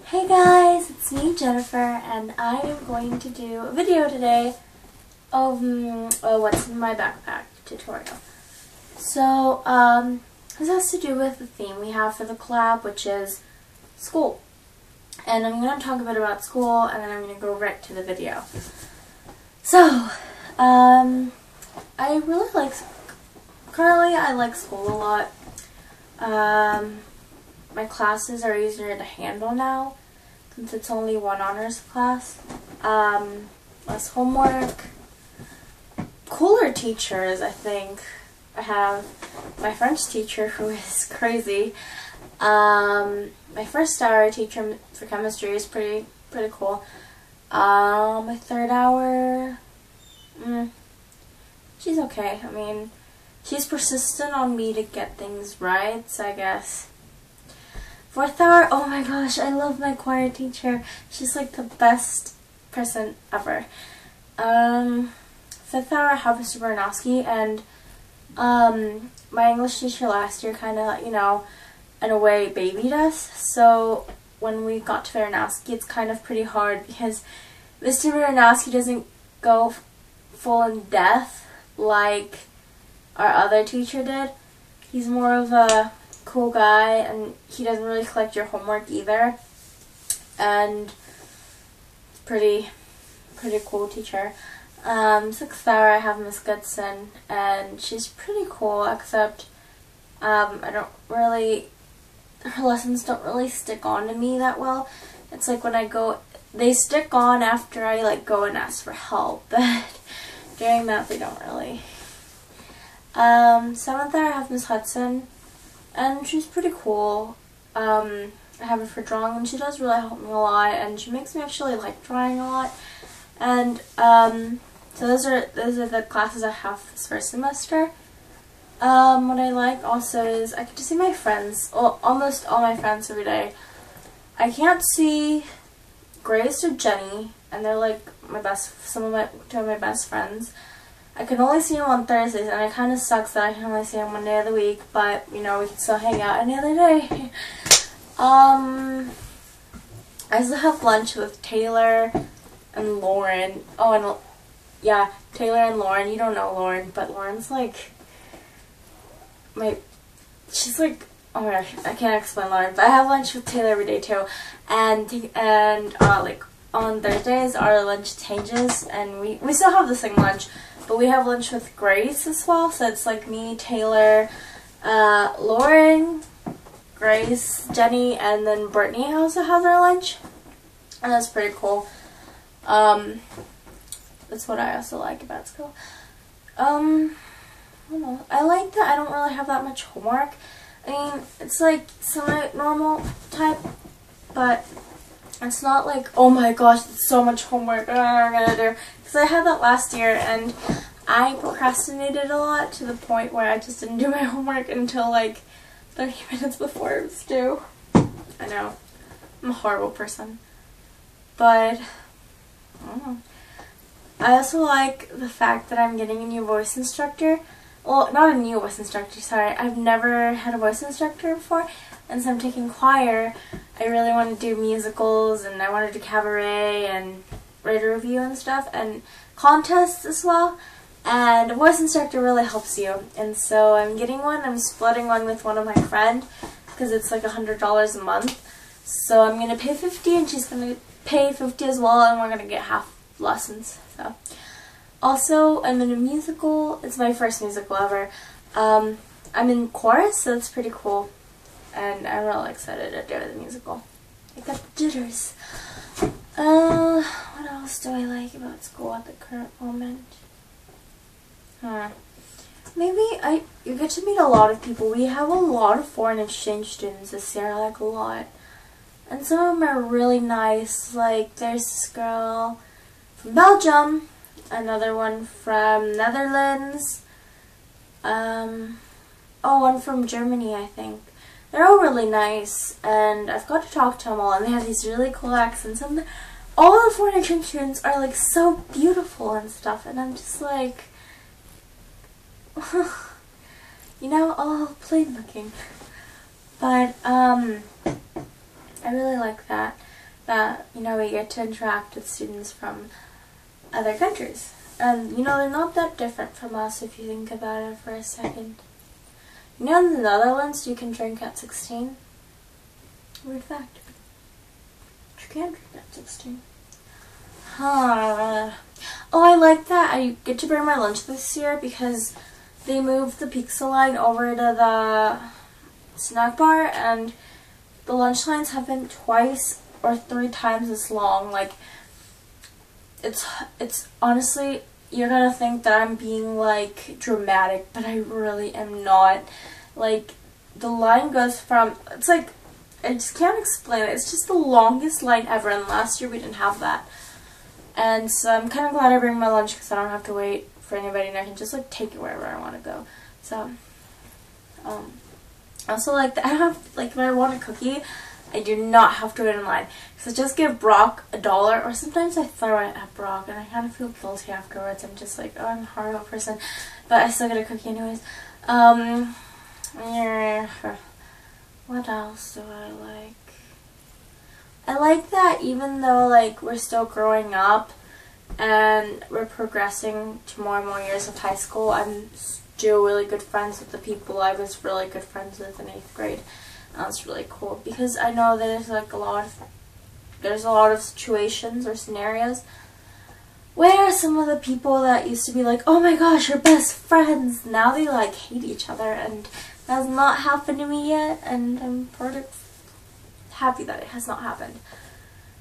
Hey guys, it's me Jennifer, and I am going to do a video today of what's in my backpack tutorial. So, this has to do with the theme we have for the collab, which is school. And I'm going to talk a bit about school, and then I'm going to go right to the video. So, I really like, currently I like school a lot. My classes are easier to handle now, since it's only one honors class. Less homework. Cooler teachers, I think. I have my French teacher, who is crazy. My first hour teacher for chemistry is pretty cool. My third hour, she's okay. I mean, she's persistent on me to get things right, so I guess. Fourth hour, oh my gosh, I love my choir teacher. She's like the best person ever. Fifth hour, I have Mr. Bernowski, and my English teacher last year kind of, you know, in a way babied us. So when we got to Bernowski, it's kind of pretty hard because Mr. Bernowski doesn't go full in depth like our other teacher did. He's more of a cool guy, and he doesn't really collect your homework either, and pretty cool teacher. Sixth hour, I have Miss Goodson, and she's pretty cool, except I don't really, her lessons don't really stick on to me that well. It's like when I go, they stick on after I like go and ask for help, but during that they don't really. Seventh hour, I have Miss Hudson, and she's pretty cool. I have her for drawing, and she does really help me a lot, and she makes me actually like drawing a lot. And so those are the classes I have this first semester. What I like also is I get to see my friends, well, almost all my friends every day. I can't see Grace or Jenny, and they're like two of my best friends. I can only see them on Thursdays, and it kind of sucks that I can only see them one day of the week, but, you know, we can still hang out any other day. I also have lunch with Taylor and Lauren. Oh, and yeah, Taylor and Lauren. You don't know Lauren, but Lauren's like she's like, oh my gosh, I can't explain Lauren, but I have lunch with Taylor every day too, and like on Thursdays our lunch changes, and we still have the same lunch. But we have lunch with Grace as well, so it's like me, Taylor, Lauren, Grace, Jenny, and then Brittany also has our lunch. And that's pretty cool. That's what I also like about school. I don't know. I like that I don't really have that much homework. I mean, it's like semi-normal type, but it's not like, oh my gosh, it's so much homework, what am I gonna do? Because I had that last year, and I procrastinated a lot to the point where I just didn't do my homework until like 30 minutes before it was due. I know, I'm a horrible person. But, I don't know. I also like the fact that I'm getting a new voice instructor. Well, not a new voice instructor, sorry. I've never had a voice instructor before, and so I'm taking choir. I really want to do musicals, and I want to do cabaret and write a review and stuff, and contests as well. And a voice instructor really helps you, and so I'm getting one. I'm splitting one with one of my friends because it's like $100 a month. So I'm going to pay $50, and she's going to pay $50 as well, and we're going to get half lessons. So also, I'm in a musical. It's my first musical ever. I'm in chorus, so it's pretty cool. And I'm really excited to do the musical. I got the jitters. What else do I like about school at the current moment? Maybe you get to meet a lot of people. We have a lot of foreign exchange students this year, like a lot. And some of them are really nice. Like, there's this girl from Belgium, another one from Netherlands, one from Germany, I think. They're all really nice, and I've got to talk to them all, and they have these really cool accents, and all the foreign exchange students are like so beautiful and stuff, and I'm just like, you know, all plain looking. But I really like that. that, you know, we get to interact with students from other countries. And, you know, they're not that different from us if you think about it for a second. You know, in the Netherlands, you can drink at 16. Weird fact. You can drink at 16. Huh. Oh, I like that. I get to bring my lunch this year because they moved the pizza line over to the snack bar, and the lunch lines have been twice or 3 times as long. Like, it's honestly, you're gonna think that I'm being like dramatic, but I really am not. Like, the line goes from, it's like, I just can't explain it. It's just the longest line ever, and last year we didn't have that. And so I'm kind of glad I bring my lunch because I don't have to wait for anybody, and I can just like take it wherever I want to go. So, also, like, I don't have, like, if I want a cookie, I do not have to wait in line. So just give Brock $1, or sometimes I throw it at Brock, and I kind of feel guilty afterwards. I'm just like, oh, I'm a horrible person, but I still get a cookie anyways. Yeah. What else do I like? I like that even though, like, we're still growing up and we're progressing to more and more years of high school, I'm still really good friends with the people I was really good friends with in 8th grade. That's really cool because I know there's like a lot of situations or scenarios where some of the people that used to be like, oh my gosh, you're best friends, now they like hate each other, and that has not happened to me yet, and I'm pretty happy that it has not happened.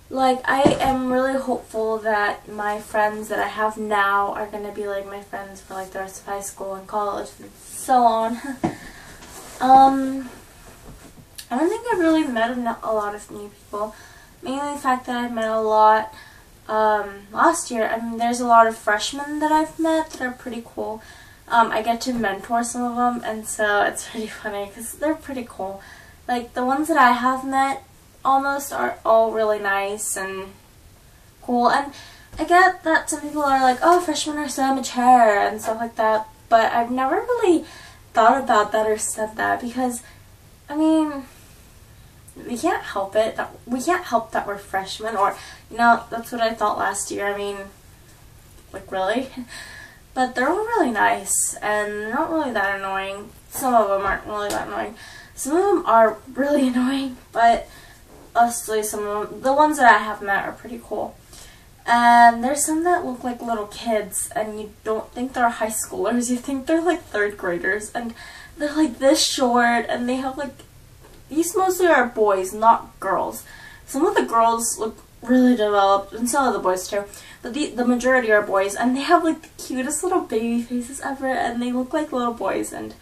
Like, I am really hopeful that my friends that I have now are going to be like my friends for like the rest of high school and college and so on. I don't think I've really met a lot of new people. Mainly the fact that I've met a lot last year. I mean, there's a lot of freshmen that I've met that are pretty cool. I get to mentor some of them, and so it's pretty funny because they're pretty cool. Like, the ones that I have met almost are all really nice and cool. And I get that some people are like, oh, freshmen are so mature and stuff like that, but I've never really thought about that or said that because, I mean, we can't help it. We can't help that we're freshmen, or, you know, that's what I thought last year. I mean, like, really? But they're all really nice and not really that annoying. Some of them aren't really that annoying. Some of them are really annoying, but honestly, some of them, the ones that I have met are pretty cool. And there's some that look like little kids, and you don't think they're high schoolers. You think they're like 3rd graders, and they're like this short, and they have like, these mostly are boys, not girls. Some of the girls look really developed, and some of the boys too. But the majority are boys, and they have like the cutest little baby faces ever, and they look like little boys, and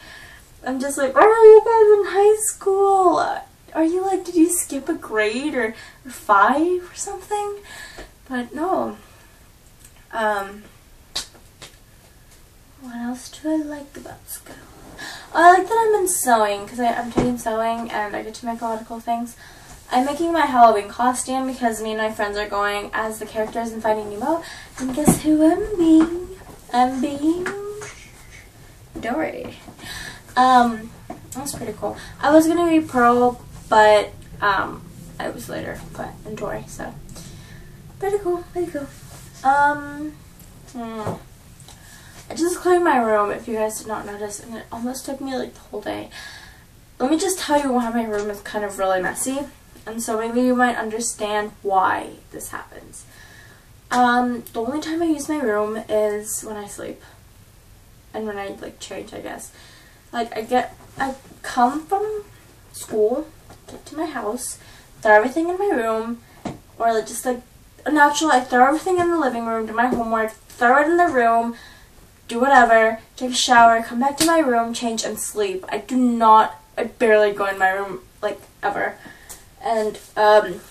I'm just like, are you guys in high school? Are you like, did you skip a grade or 5 or something? But no. What else do I like about school? I like that I'm in sewing, because I'm taking sewing and I get to make a lot of cool things. I'm making my Halloween costume because me and my friends are going as the characters in Finding Nemo. And guess who I'm being? I'm being Dory. That's pretty cool. I was gonna be Pearl, but I was later put in Dory, so pretty cool, pretty cool. I just cleaned my room, if you guys did not notice, and it almost took me like the whole day. Let me just tell you why my room is kind of really messy, and so maybe you might understand why this happens. The only time I use my room is when I sleep, and when I like change, I guess. Like, I come from school, get to my house, throw everything in my room, or like just like, naturally I throw everything in the living room, do my homework, throw it in the room, do whatever, take a shower, come back to my room, change, and sleep. I barely go in my room, like, ever. And, if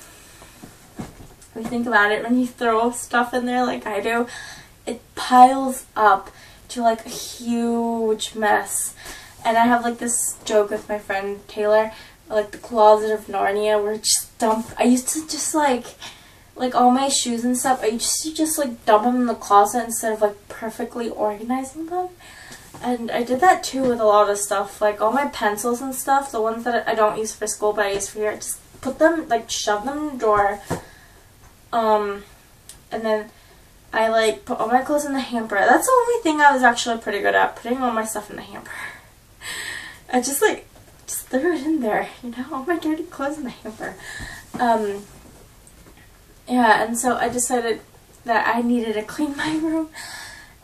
you think about it, when you throw stuff in there like I do, it piles up to, like, a huge mess. And I have, like, this joke with my friend Taylor, like, the closet of Narnia, where I used to just, like all my shoes and stuff, I used to just like dump them in the closet instead of like perfectly organizing them. And I did that too with a lot of stuff, like all my pencils and stuff, the ones that I don't use for school but I use for here, I just put them, like shove them in the drawer, And then I like put all my clothes in the hamper. That's the only thing I was actually pretty good at, putting all my stuff in the hamper. I just threw it in there, you know, all my dirty clothes in the hamper. Yeah, and so I decided that I needed to clean my room,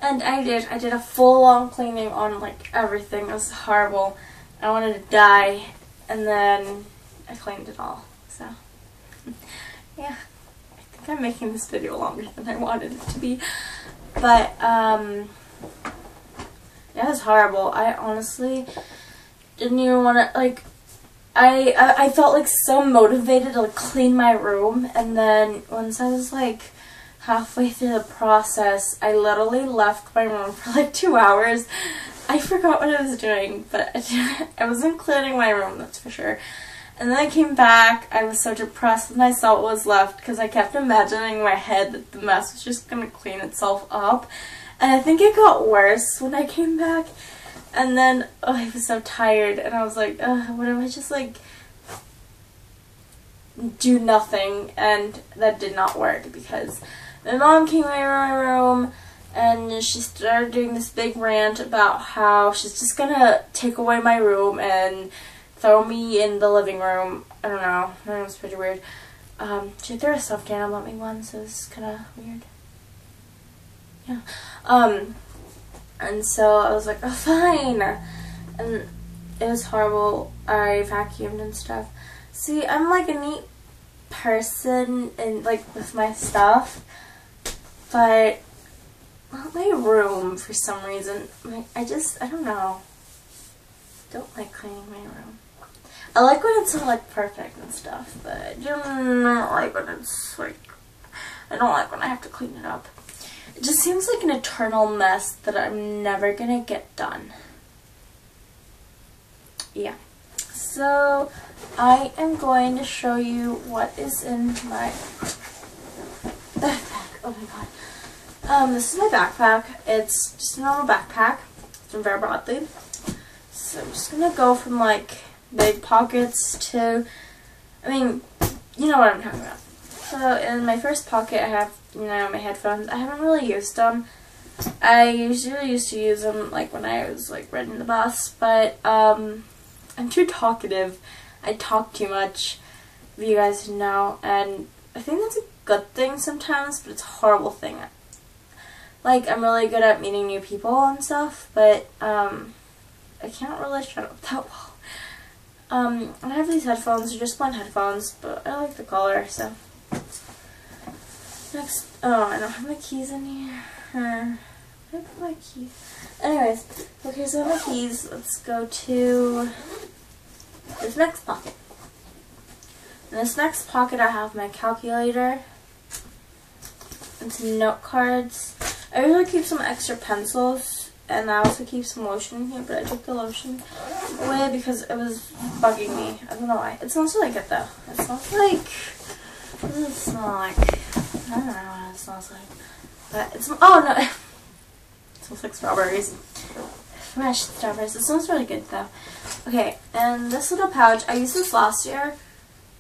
and I did. I did a full-on cleaning on like everything. It was horrible. I wanted to die, and then I cleaned it all. So yeah, I think I'm making this video longer than I wanted it to be, but yeah, it was horrible. I honestly didn't even want to, like, I felt like so motivated to like clean my room, and then once I was like halfway through the process, I literally left my room for like 2 hours. I forgot what I was doing, but I wasn't cleaning my room, that's for sure. And then I came back. I was so depressed when I saw what was left, because I kept imagining in my head that the mess was just going to clean itself up. And I think it got worse when I came back. And then, oh, I was so tired, and I was like, what if I just, like, do nothing? And that did not work, because my mom came over my room, and she started doing this big rant about how she's just gonna take away my room and throw me in the living room. I don't know. It was pretty weird. She threw a stuffed animal at me once, so it was kind of weird. Yeah. And so I was like, oh, fine. And it was horrible. I vacuumed and stuff. See, I'm like a neat person and like with my stuff, but not my room for some reason. I don't know. Don't like cleaning my room. I like when it's all like perfect and stuff, but I do not like when it's like, I don't like when I have to clean it up. It just seems like an eternal mess that I'm never gonna get done. Yeah. So, I am going to show you what is in my backpack. Oh my god. This is my backpack. It's just a normal backpack. It's from Vera Bradley. So, I'm just gonna go from like big pockets to, I mean, you know what I'm talking about. So, in my first pocket, I have, you know, my headphones. I haven't really used them. I usually used to use them, like, when I was, like, riding the bus, but, I'm too talkative. I talk too much, if you guys know, and I think that's a good thing sometimes, but it's a horrible thing. Like, I'm really good at meeting new people and stuff, but, I can't really shut up that well. I have these headphones. They're just blonde headphones, but I like the color, so. Next, oh, I don't have my keys in here. I put my keys. Anyways, okay, so I have my keys. Let's go to this next pocket. In this next pocket, I have my calculator and some note cards. I usually keep some extra pencils, and I also keep some lotion in here, but I took the lotion away because it was bugging me. I don't know why. It smells really good, though. It smells like, what does it smell like? I don't know what it smells like. But it's, oh no, it smells like strawberries. Fresh strawberries. It smells really good though. Okay, and this little pouch, I used this last year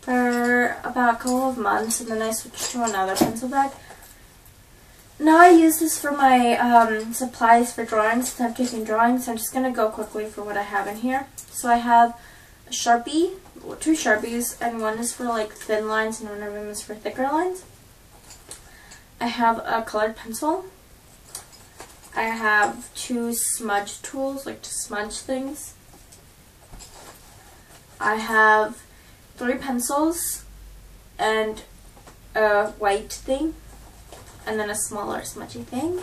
for about a couple of months, and then I switched to another pencil bag. Now I use this for my supplies for drawing, since I'm taking drawings. So I'm just going to go quickly for what I have in here. So I have a Sharpie, 2 Sharpies, and one is for like thin lines and one of them is for thicker lines. I have a colored pencil. I have 2 smudge tools, like to smudge things. I have 3 pencils and a white thing, and then a smaller smudgy thing.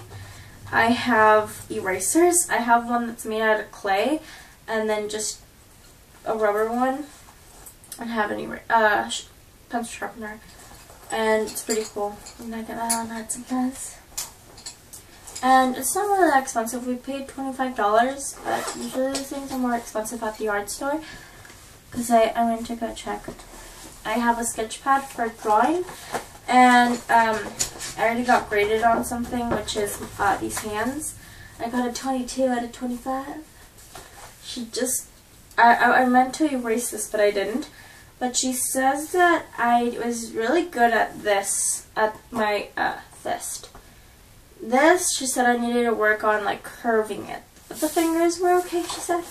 I have erasers. I have one that's made out of clay, and then just a rubber one. I have an pencil sharpener. And it's pretty cool. And I get that on Etsy, guys. And it's not really that expensive. We paid $25, but usually these things are more expensive at the art store. Because I went to go check. I have a sketch pad for drawing. And I already got graded on something, which is these hands. I got a 22 out of 25. I meant to erase this, but I didn't. but she says that I was really good at this, at my fist. This, she said I needed to work on like curving it. But the fingers were okay, she said.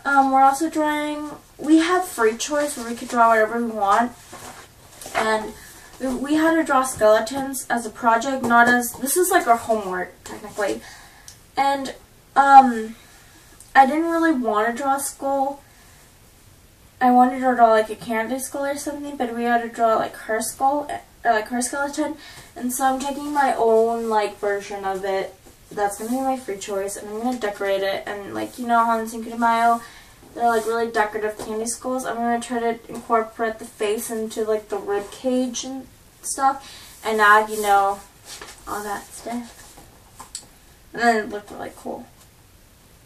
We're also drawing, we have free choice where we could draw whatever we want. And we had to draw skeletons as a project, not as, this is like our homework, technically. And, I didn't really want to draw a skull. I wanted to draw like a candy skull or something, but we had to draw like her skull, or like her skeleton. And so I'm taking my own like version of it. That's going to be my free choice, and I'm going to decorate it. And like, you know how in Cinco de Mayo, they're like really decorative candy skulls. I'm going to try to incorporate the face into like the rib cage and stuff, and add, you know, all that stuff. And then it looked really cool.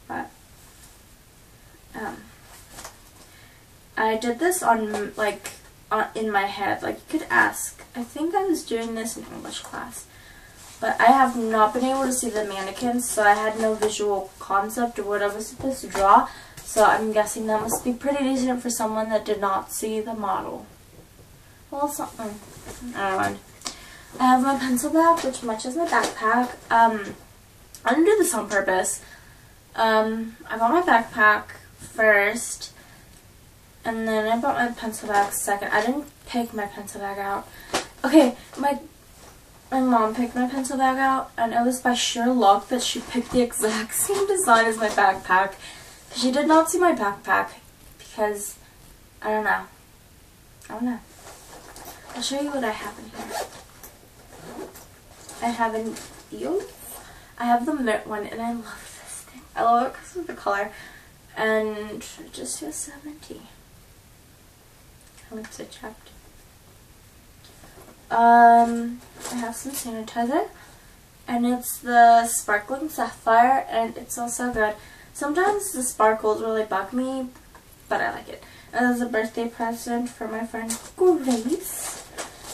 But I did this on like in my head. Like, you could ask. I think I was doing this in English class, but I have not been able to see the mannequins, so I had no visual concept of what I was supposed to draw. So I'm guessing that must be pretty decent for someone that did not see the model. Well, something. Never mind. I have my pencil bag, which matches my backpack. I didn't do this on purpose. I bought my backpack first, and then I bought my pencil bag second. I didn't pick my pencil bag out. Okay, my mom picked my pencil bag out, and it was by sheer luck that she picked the exact same design as my backpack. She did not see my backpack because, I don't know. I'll show you what I have in here. I have an EOS. I have the mint one, and I love this thing. I love it because of the color, and it just feels so minty. I like to chapped. I have some sanitizer, and it's the Sparkling Sapphire, and it's also good. Sometimes the sparkles really bug me, but I like it. And this is a birthday present for my friend Grace.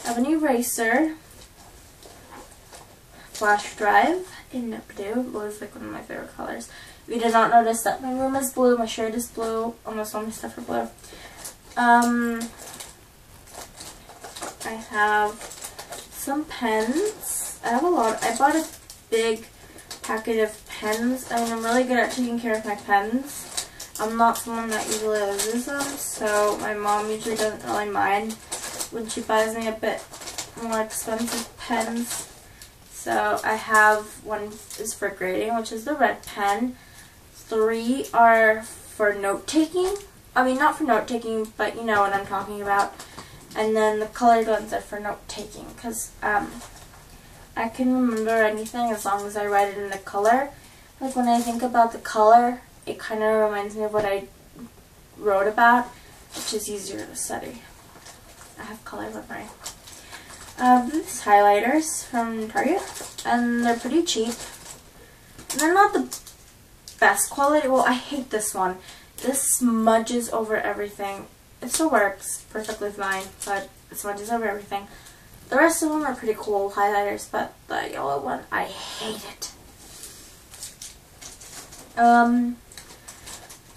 I have an eraser, flash drive in blue. Blue is like one of my favorite colors. If you did not notice that my room is blue, my shirt is blue, almost all my stuff are blue. I have some pens. I have a lot. I bought a big packet of pens. I mean, I'm really good at taking care of my pens. I'm not someone that usually loses them, so my mom usually doesn't really mind when she buys me a bit more expensive pens. So I have one is for grading, which is the red pen. 3 are for note-taking. I mean, not for note-taking, but you know what I'm talking about. And then the colored ones are for note-taking, because I can remember anything as long as I write it in the color. Like, when I think about the color, it kind of reminds me of what I wrote about, which is easier to study. I have color memory. These highlighters from Target, and they're pretty cheap. And they're not the best quality. Well, I hate this one. This smudges over everything. It still works perfectly fine, but it smudges over everything. The rest of them are pretty cool highlighters, but the yellow one, I hate it.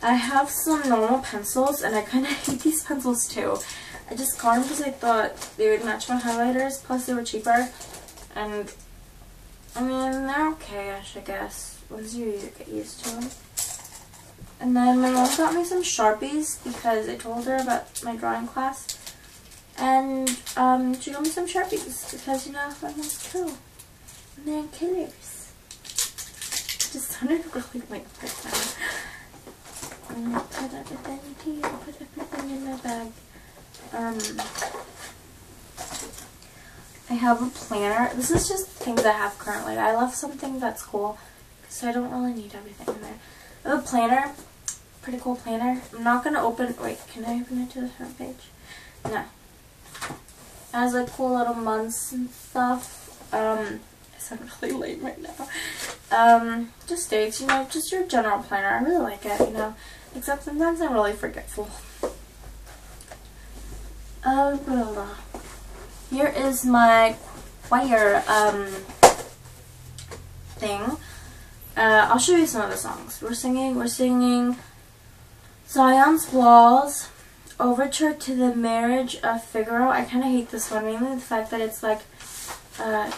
I have some normal pencils, and I kind of hate these pencils too. I just got them because I thought they would match my highlighters, plus they were cheaper. And, I mean, they're okay-ish, I guess, once you get used to them. And then my mom got me some Sharpies because I told her about my drawing class. And she got me some Sharpies because, you know, my mom's cool. And they're in killers. It just sounded really like first time. I'm going to put everything here, put everything in my bag. I have a planner. This is just things I have currently. I left something that's cool because I don't really need everything in there. I have a planner. Pretty cool planner. I'm not going to open... Wait, can I open it to the front page? No. It has like cool little months and stuff. I sound really lame right now. Just dates, you know, just your general planner. I really like it, you know. Except sometimes I'm really forgetful. Here is my choir thing. I'll show you some of the songs. We're singing Zion's Walls. Overture to the Marriage of Figaro. I kind of hate this one, mainly the fact that it's like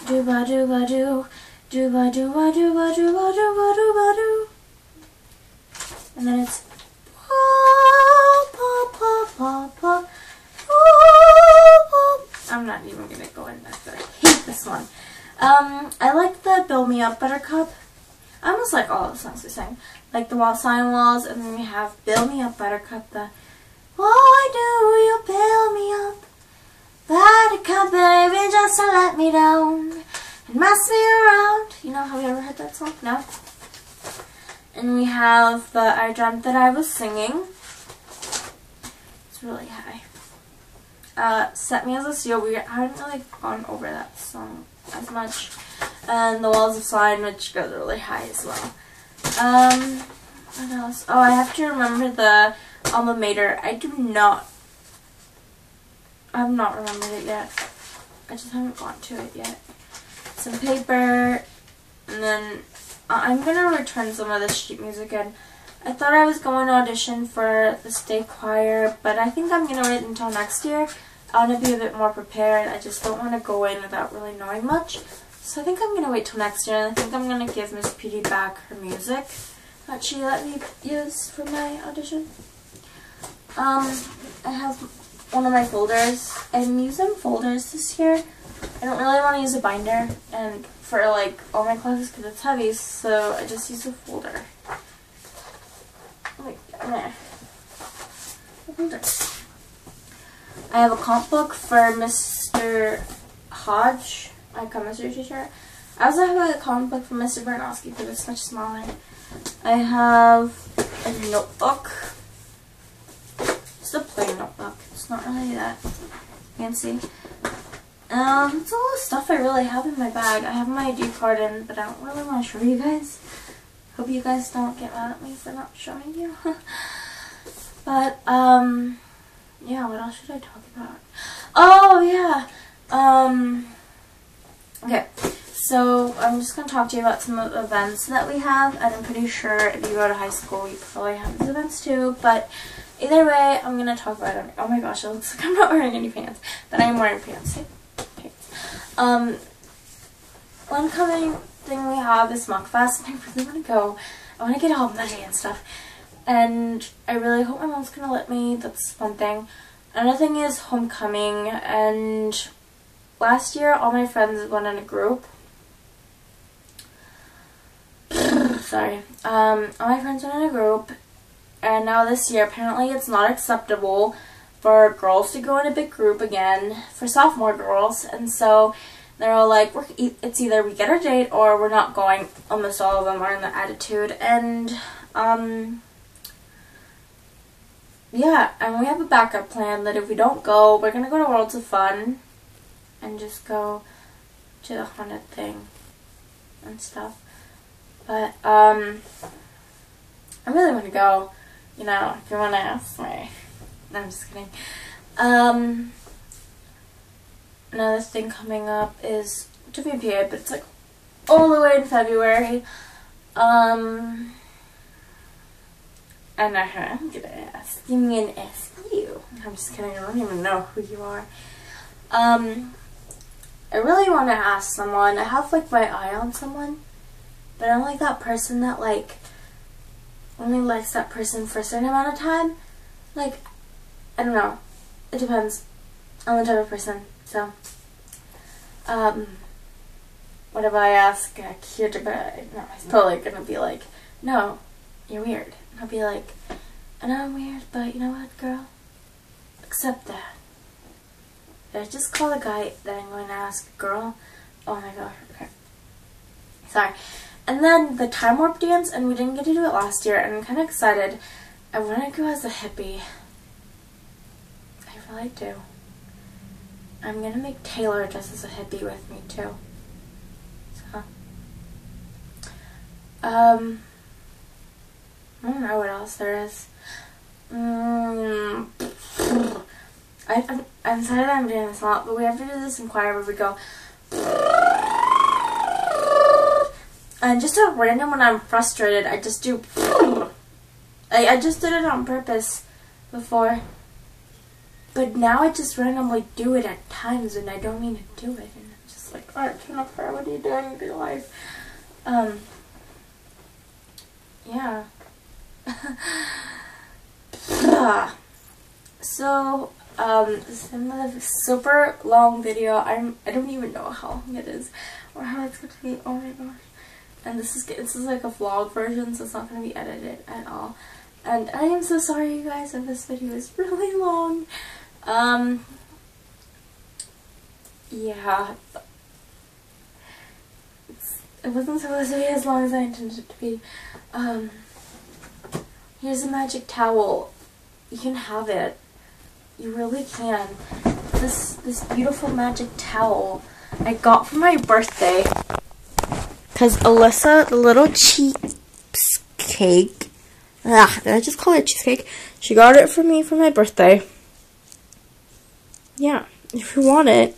do ba do ba do do ba do ba do ba do ba do ba do ba do, and then it's pa pa pa pa pa. I'm not even gonna go in that, but I hate this one. I like the Build Me Up Buttercup. I almost like all the songs we sang, like the Wall Sign Walls, and then we have Build Me Up Buttercup. The why do you build me up, Buttercup, baby, just to let me down and mess me around? You know, have you ever heard that song? No. And we have the I Dreamt That I Was Singing. It's really high. Set Me As a Seal. We haven't really gone over that song as much. And The Walls of Slime, which goes really high as well. What else? Oh, I have to remember the Alma Mater. I have not remembered it yet. I just haven't gone to it yet. Some paper, and then I'm gonna return some of this sheet music in. I thought I was going to audition for the state choir, but I think I'm gonna wait until next year. I want to be a bit more prepared. I just don't want to go in without really knowing much. So I think I'm gonna wait till next year, and I think I'm gonna give Miss Petey back her music that she let me use for my audition. I have one of my folders. I'm using folders this year. I don't really want to use a binder and for like all my classes because it's heavy, so I just use a folder. Like, I have a comp book for Mr. Hodge, my chemistry teacher. I also have a comp book for Mr. Bernowski, but it's much smaller. I have a notebook. It's a plain notebook. It's not really that fancy. It's all the stuff I really have in my bag. I have my ID card in, but I don't really want to show you guys. Hope you guys don't get mad at me for not showing you. But, yeah, what else should I talk about? Oh, yeah. Okay, so I'm just going to talk to you about some of the events that we have, and I'm pretty sure if you go to high school, you probably have these events too, but either way, I'm going to talk about it. Oh my gosh, it looks like I'm not wearing any pants, but I am wearing pants. One coming thing we have is Muckfest, and I really want to go. I want to get all muddy and stuff, and I really hope my mom's going to let me. That's one thing. Another thing is homecoming, and last year all my friends went in a group. Sorry. All my friends went in a group, and now this year apparently it's not acceptable for girls to go in a big group again for sophomore girls, and so they're all like, it's either we get our date or we're not going. Almost all of them are in that attitude, and yeah, and we have a backup plan that if we don't go, we're gonna go to Worlds of Fun and just go to the haunted thing and stuff. But I really want to go, you know, if you want to ask me. No, I'm just kidding. Another thing coming up is WPA, but it's like all the way in February. And I'm gonna ask. I'm gonna ask you. I'm just kidding, I don't even know who you are. I really want to ask someone. I have like my eye on someone, but I'm like that person that like only likes that person for a certain amount of time. Like, I don't know. It depends on the type of person. So, whatever I ask, no, he's probably gonna be like, no, you're weird. And I'll be like, I know I'm weird, but you know what, girl? Accept that. Did I just call the guy that I'm going to ask girl? Oh my gosh, okay. Sorry. And then the Time Warp dance, and we didn't get to do it last year, and I'm kind of excited. I want to go as a hippie. I really do. I'm going to make Taylor dress as a hippie with me, too. So, I don't know what else there is. I'm sorry that I'm doing this a lot, but we have to do this in choir where we go. And just at random when I'm frustrated, I just do. I just did it on purpose before. But now I just randomly do it at times and I don't mean to do it. And I'm just like, alright, Jennifer, what are you doing with your life? Yeah. So, this is another super long video. I don't even know how long it is or how it's going to be. Oh my gosh. And this is like a vlog version, so it's not going to be edited at all. And I am so sorry, you guys, if this video is really long. Yeah. It wasn't supposed to be as long as I intended it to be. Here's a magic towel. You can have it. You really can. This beautiful magic towel I got for my birthday. Because Alyssa, the little cheesecake, did I just call it cheesecake? She got it for me for my birthday. Yeah, if you want it,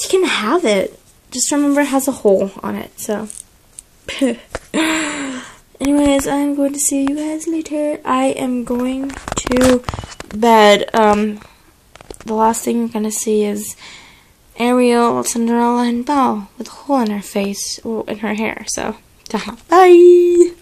you can have it. Just remember it has a hole on it, so. Anyways, I'm going to see you guys later. I am going to bed. The last thing you're going to see is Ariel, Cinderella, and Belle with a hole in her face, or in her hair, so. Bye!